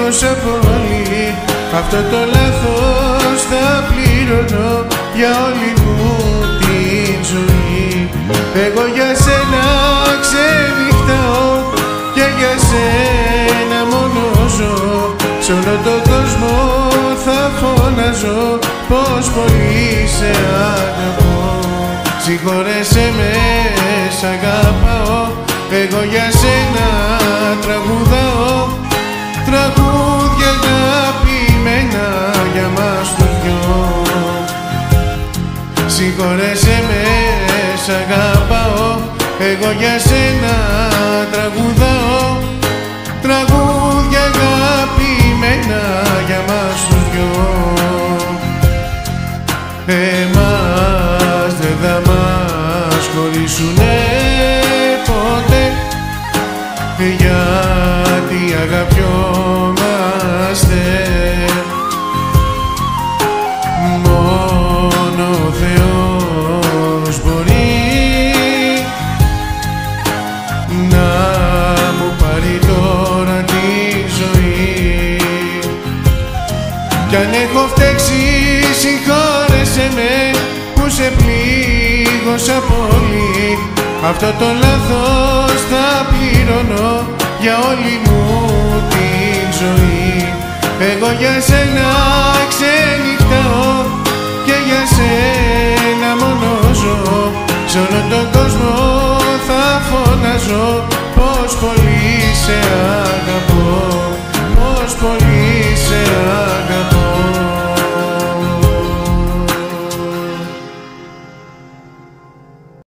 πλήγωσα πολύ. Αυτό το λάθος θα πληρώνω για όλη μου την ζωή. Εγώ για σένα ξενυχτάω και για σένα μόνο ζω. Σ' όλο τον κόσμο θα φωνάζω πως πολύ σε αγαπώ. Συγχωρέσαι με, σ' αγαπάω, εγώ για σένα τραγουδάω τραγούδια αγαπημένα για μας τους δυο. Συγχωρέσαι με, σ' αγαπάω, εγώ για σένα τραγουδάω τραγούδια αγαπημένα για μας τους δυο. Εμάς δεν θα μας χωρίσουνε ποτέ, γιατί αγαπιόμαστε. Μόνο ο Θεός μπορεί να μου πάρει τώρα τη ζωή. Κι αν έχω φταίξει συγχώρεσαι με που σε πλήγωσα πολύ. Αυτό το λάθος θα πληρώνω για όλη μου την ζωή. Εγώ για σένα ξενυχτάω και για σένα μόνο ζω. Σ' όλο τον κόσμο θα φωνάζω πως πολύ σε αγαπώ, πως πολύ σε